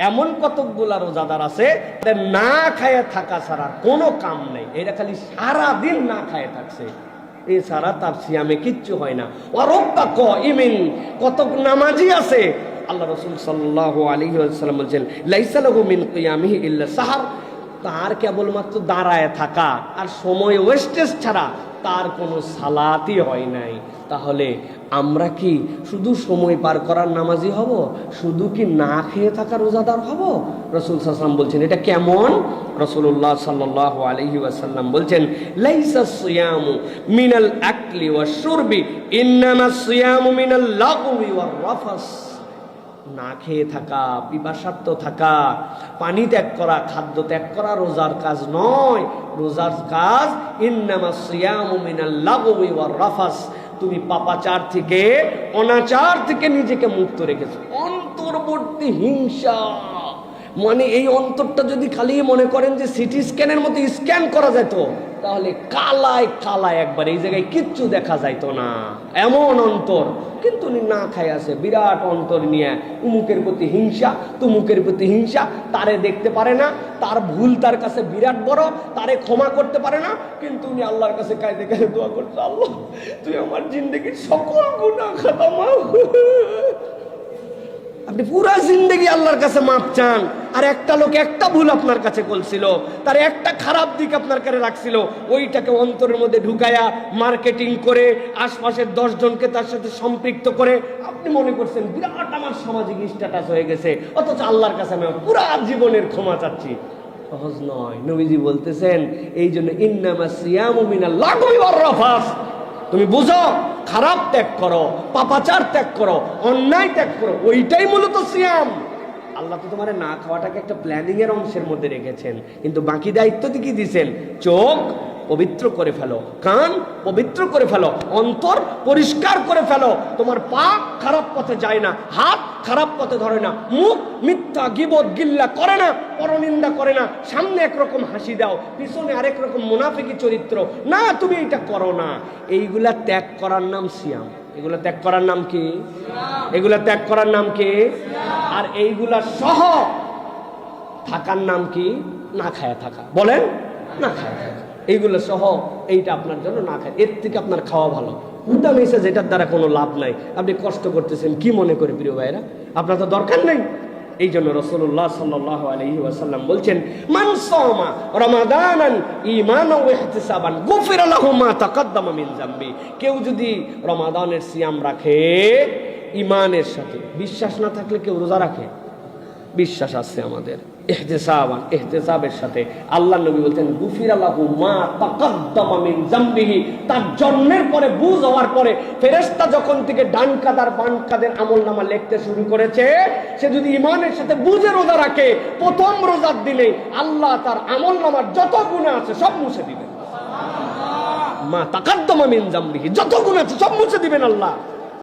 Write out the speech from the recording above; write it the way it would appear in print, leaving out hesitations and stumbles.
এমন কতকগুলা রোজাদার আছে না খায় থাকা ছাড়া কোনো কাম নেই, এরা খালি সারাদিন না খায় থাকছে, এছাড়া তার সিয়ামে কিচ্ছু হয় না। ওয়ারব্বা কাইমিন, কতক নামাজি আছে আল্লাহ রাসূল সাল্লাল্লাহু আলাইহি ওয়াসাল্লাম বলেন লাইসা লাহু মিন কিয়ামিহি ইল্লা সাহার, তার কেবলমাত্র দাঁড়ায় থাকা আর সময় ওয়েস্টেজ ছাড়া তার কোনো সালাতই হয় নাই। তাহলে আমরা কি শুধু সময় পার করার নামাজি হব, শুধু কি না খেয়ে থাকা রোজাদার হব? রাসূল সাল্লাল্লাহু আলাইহি ওয়াসাল্লাম বলছেন এটা কেমন? রাসূলুল্লাহ সাল্লাল্লাহু আলাইহি ওয়াসাল্লাম বলছেন লাইসা সিয়ামু মিনাল আকলি ওয়াশ শুরবি ইন্নামাস সিয়ামু মিনাল লাগwi ওয়ার রাফাস। না খেয়ে থাকা, পিপাসার্ত থাকা, পানি ত্যাগ করা, খাদ্য ত্যাগ করা রোজার কাজ নয়। রোজার কাজ ইন্নামাস সিয়ামু মিনাল লাগwi ওয়ার রাফাস, তুমি পাপাচার থেকে, অনাচার থেকে নিজেকে মুক্ত রেখেছো। অন্তর্বর্তী হিংসা মানে এই অন্তরটা যদি খালি মনে করেন যে সিটি স্ক্যানের মতো স্ক্যান করা যেত, তাহলে কালায় কালায় একবার এই জায়গায় কিচ্ছু দেখা যাইতো না, এমন অন্তর। কিন্তু উনি না খাই আছে বিরাট অন্তর নিয়ে, উমুকের প্রতি হিংসা, তুমুকের প্রতি হিংসা, তারে দেখতে পারে না, তার ভুল তার কাছে বিরাট বড়, তারে ক্ষমা করতে পারে না, কিন্তু উনি আল্লাহর কাছে কাঁদে কাঁদে দোয়া করছে, আল্লাহ তুই আমার জিন্দেগির সকল গুনাহ খাতা মাফ। আপনি পুরা জিন্দেগি আল্লাহর কাছে মাপ চান, আর একটা লোক একটা ভুল আপনার কাছে বলছিল, তার একটা খারাপ দিক আপনার কাছে রাখছিল, ওইটাকে অন্তরের মধ্যে ঢুকায়া মার্কেটিং করে আশপাশের 10 জনকে তার সাথে সম্পৃক্ত করে আপনি মনে করছেন বিরাট আমার সামাজিক স্ট্যাটাস হয়ে গেছে, অথচ আল্লাহর কাছে আমি পুরা জীবনের ক্ষমা চাচ্ছি। সহজ নয়। নবীজি বলতেছেন এই জন্য ইন্নামাস সিয়ামু মিনাল লাগwi ওয়ার রাফাস, তুমি বুঝো, খারাপ ত্যাগ করো, পাপাচার ত্যাগ করো, অন্যায় ত্যাগ করো, ওইটাই মূলত সিয়াম। আল্লাহ তো তোমার না খাওয়াটাকে একটা প্ল্যানিং এর অংশের মধ্যে রেখেছেন, কিন্তু বাকি দায়িত্ব কি দিয়েছেন? চোখ পবিত্র করে ফেলো, কান পবিত্র করে ফেলো, অন্তর পরিষ্কার করে ফেলো, তোমার পা খারাপ পথে যায় না, হাত খারাপ পথে ধরে না, মুখ মিথ্যা গীবত গিল্লা করে না, পরনিন্দা করে না, সামনে একরকম হাসি দাও, পিছনে আরেক রকম মুনাফিকি চরিত্র না, তুমি এটা করো না। এইগুলা ত্যাগ করার নাম সিয়াম। এগুলা ত্যাগ করার নাম কি? এগুলা ত্যাগ করার নাম কি? আর এইগুলা সহ থাকার নাম কি? না খায়া থাকা। বলেন না খায়া থাকা, এইগুলো সহ এইটা আপনার জন্য না খায়, এর থেকে আপনার খাওয়া ভালো। উল্টা মিশে যেটার দ্বারা কোনো লাভ নাই, আপনি কষ্ট করতেছেন কি মনে করে? প্রিয় ভাইরা, আপনার তো দরকার নেই। এই জন্য রাসূলুল্লাহ সাল্লাল্লাহু আলাইহি ওয়াসাল্লাম বলছেন মান সামা রমাদানান ঈমানান ওয়া ইহতিসাবান গুফিরা লাহু মা তাকাদ্দামা মিন যামবি। কেউ যদি রমাদানের সিয়াম রাখে ঈমানের সাথে, বিশ্বাস না থাকলে কেউ রোজা রাখে? বিশ্বাস আছে আমাদের, ইহতিসাবান, ইহতিসাবের সাথে। আল্লাহ নবী বলতেন গুফিরা লাহু মা তাকাদ্দামা মিন যামবিহি, তার জন্মের পরে বুঝ হওয়ার পরে ফেরেশতা যখন থেকে ডান কাঁধ আর বাম কাঁধের আমলনামা লিখতে শুরু করেছে, সে যদি ঈমানের সাথে বুঝে রোজা রাখে, প্রথম রোজার দিনে আল্লাহ তার আমলনামার যত গুনাহ আছে সব মুছে দিবেন। মা তাকাদ্দামা মিন যামবিহি, যত গুনাহ আছে সব মুছে দিবেন আল্লাহ।